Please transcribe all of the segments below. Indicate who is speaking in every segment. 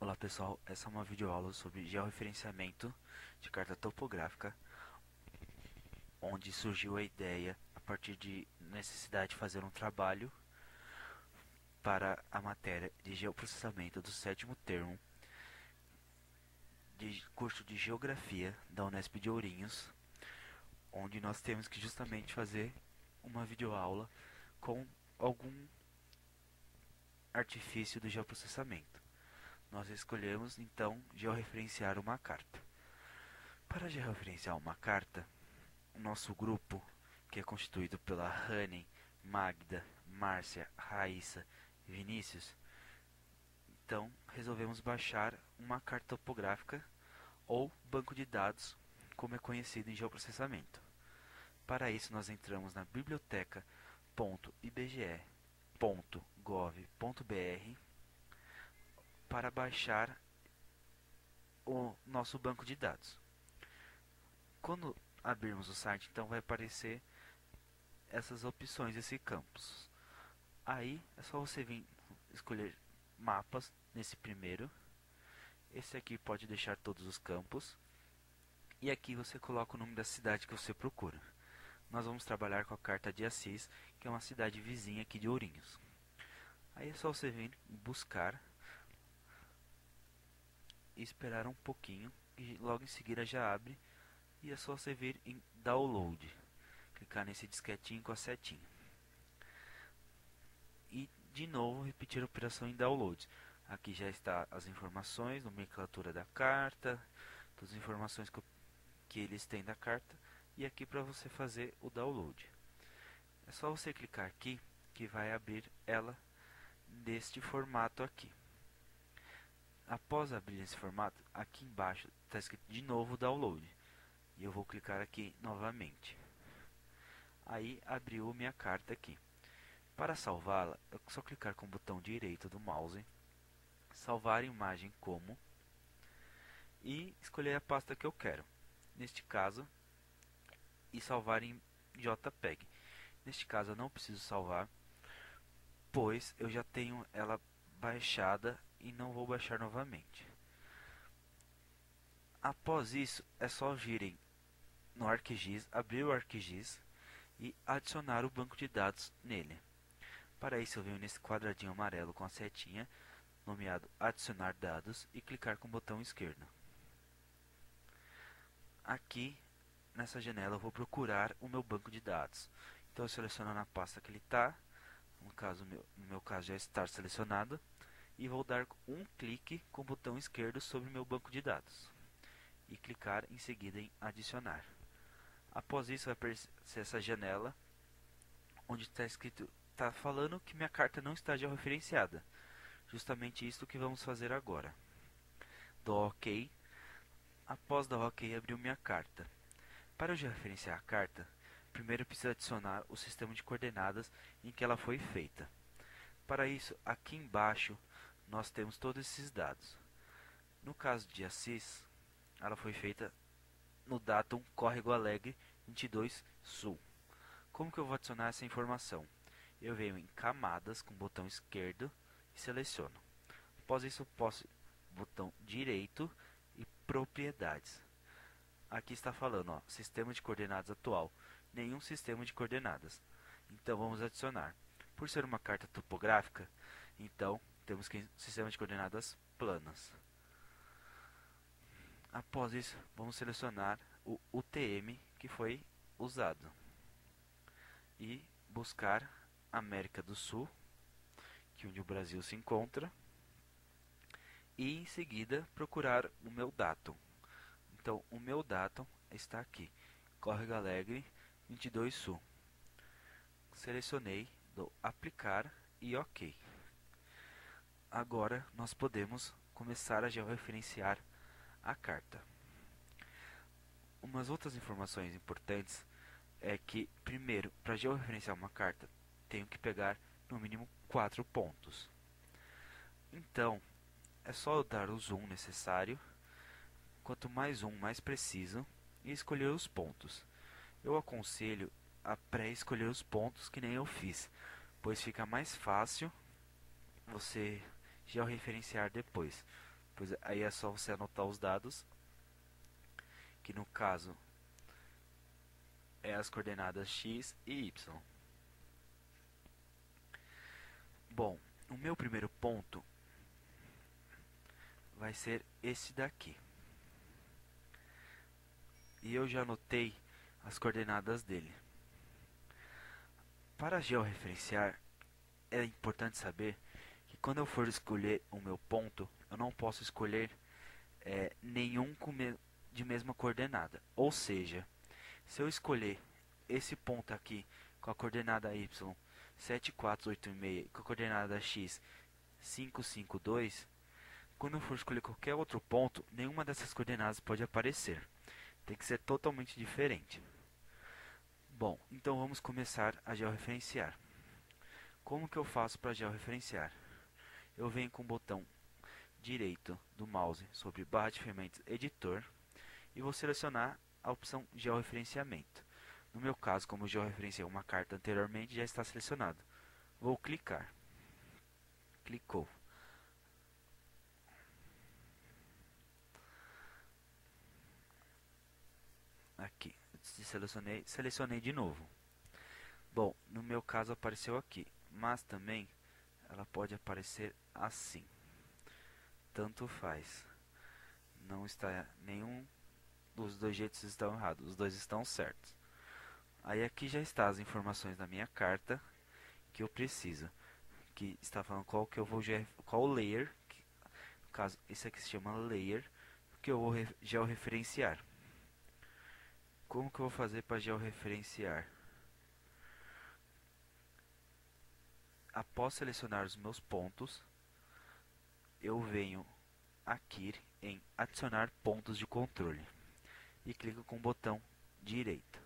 Speaker 1: Olá pessoal, essa é uma videoaula sobre georreferenciamento de carta topográfica, onde surgiu a ideia a partir de necessidade de fazer um trabalho para a matéria de geoprocessamento do sétimo termo de curso de Geografia da Unesp de Ourinhos, onde nós temos que justamente fazer uma videoaula com algum artifício do geoprocessamento. Nós escolhemos então georreferenciar uma carta. Para georreferenciar uma carta, o nosso grupo, que é constituído pela Rani, Magda, Márcia, Raíssa e Vinícius, então resolvemos baixar uma carta topográfica ou banco de dados, como é conhecido em geoprocessamento. Para isso, nós entramos na biblioteca.ibge.gov.br para baixar o nosso banco de dados. Quando abrirmos o site, então vai aparecer essas opções, esse campus. Aí é só você vir escolher mapas nesse primeiro. Esse aqui pode deixar todos os campos. E aqui você coloca o nome da cidade que você procura. Nós vamos trabalhar com a carta de Assis, que é uma cidade vizinha aqui de Ourinhos. Aí é só você vir buscar e esperar um pouquinho. E logo em seguida já abre. E é só você vir em download. Clicar nesse disquetinho com a setinha. E de novo repetir a operação em download. Aqui já está as informações, nomenclatura da carta, todas as informações que eles têm da carta, e aqui para você fazer o download. É só você clicar aqui que vai abrir ela deste formato aqui. Após abrir esse formato, aqui embaixo está escrito de novo download, e eu vou clicar aqui novamente. Aí abriu minha carta aqui. Para salvá-la, é só clicar com o botão direito do mouse, salvar imagem como, e escolher a pasta que eu quero. Neste caso, e salvar em JPEG. Neste caso eu não preciso salvar, pois eu já tenho ela baixada e não vou baixar novamente. Após isso, é só virem no ArcGIS, abrir o ArcGIS e adicionar o banco de dados nele. Para isso eu venho nesse quadradinho amarelo com a setinha, nomeado adicionar dados, e clicar com o botão esquerdo. Aqui nessa janela eu vou procurar o meu banco de dados. Então eu seleciono na pasta que ele está, no meu caso já está selecionado, e vou dar um clique com o botão esquerdo sobre o meu banco de dados e clicar em seguida em adicionar. Após isso vai aparecer essa janela onde está escrito, está falando que minha carta não está georreferenciada. Justamente isso que vamos fazer agora. Dou OK. Após dar OK, abriu minha carta. Para eu georreferenciar a carta, primeiro eu preciso adicionar o sistema de coordenadas em que ela foi feita. Para isso, aqui embaixo, nós temos todos esses dados. No caso de Assis, ela foi feita no datum Córrego Alegre 22 Sul. Como que eu vou adicionar essa informação? Eu venho em Camadas com o botão esquerdo e seleciono. Após isso, eu posso botão direito e Propriedades. Aqui está falando, ó, sistema de coordenadas atual. Nenhum sistema de coordenadas. Então vamos adicionar. Por ser uma carta topográfica, então temos que sistema de coordenadas planas. Após isso, vamos selecionar o UTM que foi usado e buscar América do Sul, que é onde o Brasil se encontra, e em seguida procurar o meu datum. Então, o meu datum está aqui, Córrego Alegre 22 Sul. Selecionei, dou aplicar e OK. Agora nós podemos começar a georreferenciar a carta. Umas outras informações importantes é que, primeiro, para georreferenciar uma carta, tenho que pegar no mínimo 4 pontos. Então, é só eu dar o zoom necessário, quanto mais zoom, mais preciso, e escolher os pontos. Eu aconselho a pré-escolher os pontos que nem eu fiz, pois fica mais fácil você georreferenciar depois, pois aí é só você anotar os dados, que no caso é as coordenadas x e y. Bom, o meu primeiro ponto vai ser esse daqui. E eu já anotei as coordenadas dele. Para georreferenciar, é importante saber que quando eu for escolher o meu ponto, eu não posso escolher nenhum de mesma coordenada. Ou seja, se eu escolher esse ponto aqui com a coordenada y 7486 e com a coordenada x 552, quando eu for escolher qualquer outro ponto, nenhuma dessas coordenadas pode aparecer. Tem que ser totalmente diferente. Bom, então vamos começar a georreferenciar. Como que eu faço para georreferenciar? Eu venho com o botão direito do mouse sobre barra de ferramentas editor e vou selecionar a opção georreferenciamento. No meu caso, como eu georreferenciei uma carta anteriormente, já está selecionado. Vou clicar. Clicou. Aqui. Selecionei de novo. Bom, no meu caso apareceu aqui, mas também ela pode aparecer assim. Tanto faz. Não está nenhum dos dois jeitos estão errados, os dois estão certos. Aí aqui já está as informações da minha carta que eu preciso, que está falando qual que eu vou qual layer, que, no caso esse aqui se chama layer, que eu vou georreferenciar. Como que eu vou fazer para georreferenciar? Após selecionar os meus pontos, eu venho aqui em adicionar pontos de controle e clico com o botão direito.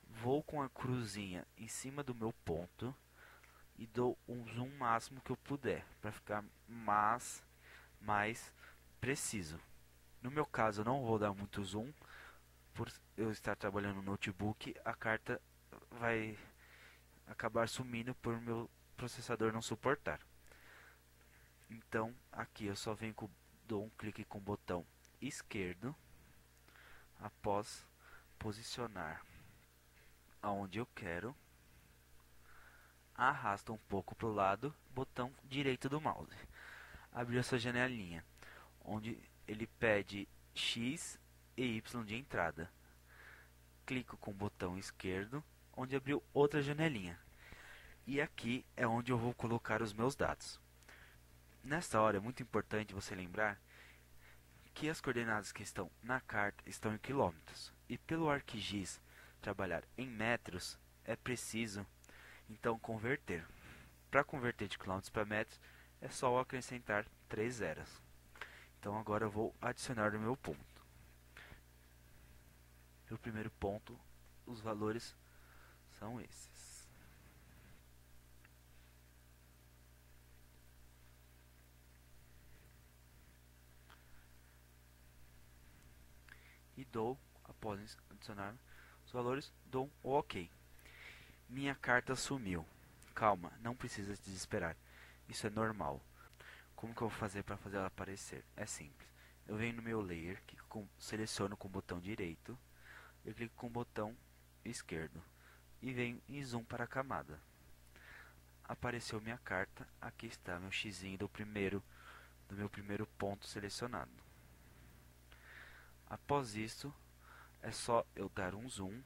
Speaker 1: Vou com a cruzinha em cima do meu ponto e dou um zoom máximo que eu puder para ficar mais preciso. No meu caso eu não vou dar muito zoom, por eu estar trabalhando no notebook, a carta vai acabar sumindo por meu processador não suportar. Então aqui eu só venho dou um clique com o botão esquerdo após posicionar aonde eu quero, arrasta um pouco para o lado, botão direito do mouse, abriu essa janelinha onde ele pede x e y de entrada. Clico com o botão esquerdo onde abriu outra janelinha. E aqui é onde eu vou colocar os meus dados. Nesta hora é muito importante você lembrar que as coordenadas que estão na carta estão em quilômetros. E pelo ArcGIS trabalhar em metros, é preciso então converter. Para converter de quilômetros para metros, é só acrescentar 3 zeros. Então agora eu vou adicionar o meu ponto. No primeiro ponto, os valores são esses. E dou, após adicionar os valores, dou um OK. Minha carta sumiu. Calma, não precisa se desesperar. Isso é normal. Como que eu vou fazer para fazer ela aparecer? É simples. Eu venho no meu layer, seleciono com o botão direito, eu clico com o botão esquerdo e venho em zoom para a camada. Apareceu minha carta, aqui está meu xizinho do meu primeiro ponto selecionado. Após isso, é só eu dar um zoom,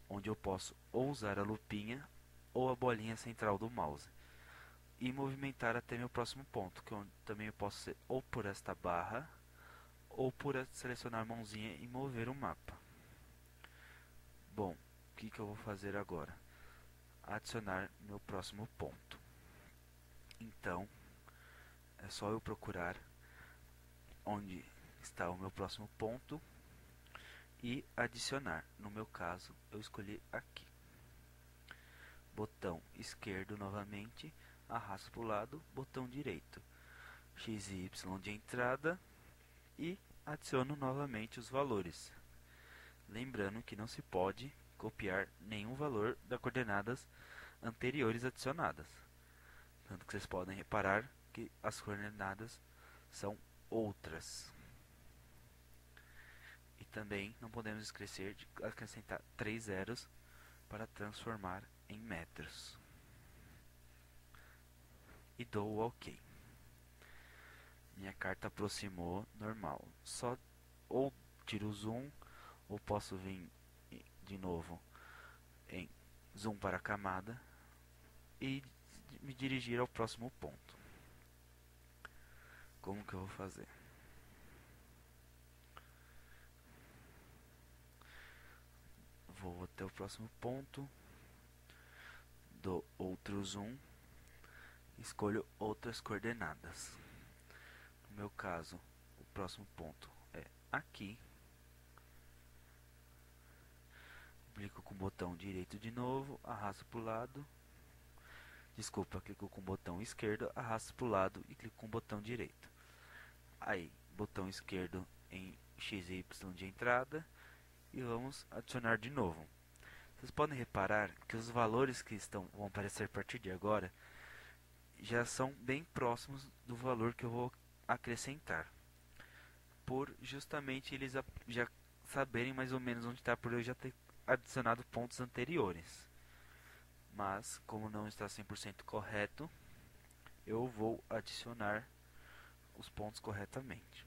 Speaker 1: onde eu posso ou usar a lupinha ou a bolinha central do mouse e movimentar até meu próximo ponto, que eu também posso ser ou por esta barra ou por selecionar a mãozinha e mover o mapa. Bom, o que eu vou fazer agora? Adicionar meu próximo ponto. Então, é só eu procurar onde está o meu próximo ponto e adicionar. No meu caso, eu escolhi aqui. Botão esquerdo novamente, arrasto para o lado, botão direito, x e y de entrada e adiciono novamente os valores. Lembrando que não se pode copiar nenhum valor das coordenadas anteriores adicionadas. Tanto que vocês podem reparar que as coordenadas são outras. E também não podemos esquecer de acrescentar 3 zeros para transformar em metros. E dou o OK. Minha carta aproximou normal. Só ou tiro o zoom, ou posso vir de novo em zoom para a camada e me dirigir ao próximo ponto. Como que eu vou fazer? Vou até o próximo ponto, dou outro zoom, escolho outras coordenadas. No meu caso, o próximo ponto é aqui. Clico com o botão direito de novo, arrasto para o lado. Desculpa, clico com o botão esquerdo, arrasto para o lado e clico com o botão direito. Aí, botão esquerdo em X e Y de entrada e vamos adicionar de novo. Vocês podem reparar que os valores que vão aparecer a partir de agora já são bem próximos do valor que eu vou acrescentar, por justamente eles já saberem mais ou menos onde está, por eu já ter adicionado pontos anteriores. Mas como não está 100% correto, eu vou adicionar os pontos corretamente.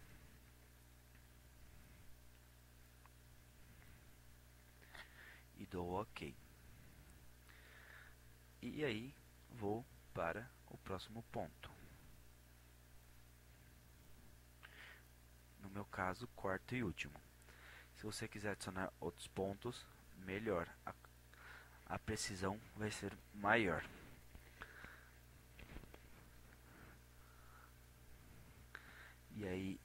Speaker 1: E dou OK. E aí vou para o próximo ponto. No meu caso, quarto e último. Se você quiser adicionar outros pontos, melhor. A precisão vai ser maior. E aí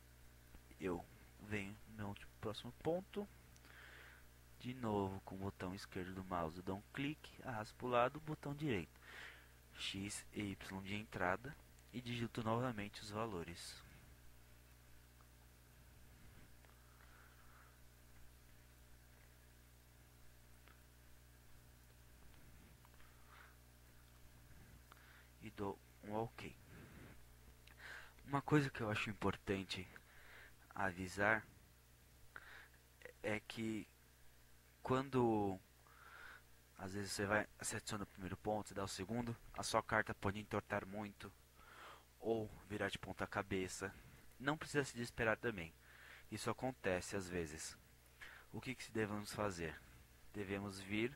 Speaker 1: eu venho no meu próximo ponto. De novo, com o botão esquerdo do mouse, dou um clique, arrasto para o lado, botão direito, X e Y de entrada e digito novamente os valores. E dou um OK. Uma coisa que eu acho importante avisar é que quando às vezes você adiciona o primeiro ponto e dá o segundo, a sua carta pode entortar muito ou virar de ponta cabeça. Não precisa se desesperar também. Isso acontece às vezes. O que devemos fazer? Devemos vir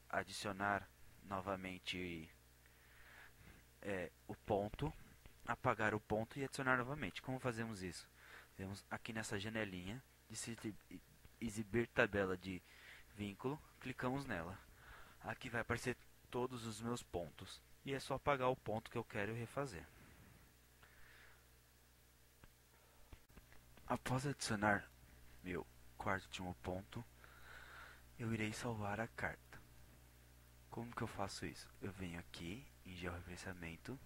Speaker 1: adicionar novamente o ponto, apagar o ponto e adicionar novamente. Como fazemos isso? Temos aqui nessa janelinha de exibir tabela de vínculo, clicamos nela. Aqui vai aparecer todos os meus pontos e é só apagar o ponto que eu quero refazer. Após adicionar meu quarto e último ponto, eu irei salvar a carta. Como que eu faço isso? Eu venho aqui em georreferenciamento,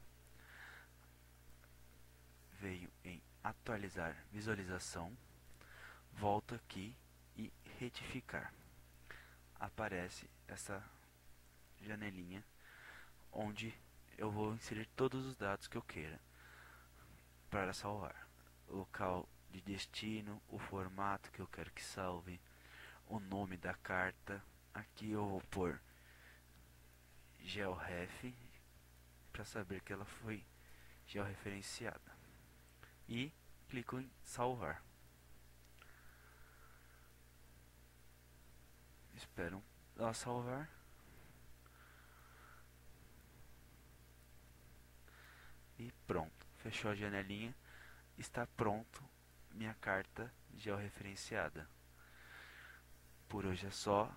Speaker 1: venho em atualizar visualização, volto aqui e retificar. Aparece essa janelinha onde eu vou inserir todos os dados que eu queira para salvar. O local de destino, o formato que eu quero que salve, o nome da carta. Aqui eu vou pôr georef para saber que ela foi georreferenciada. E clico em salvar. Espero ela salvar. E pronto, fechou a janelinha. Está pronto minha carta georreferenciada. Por hoje é só.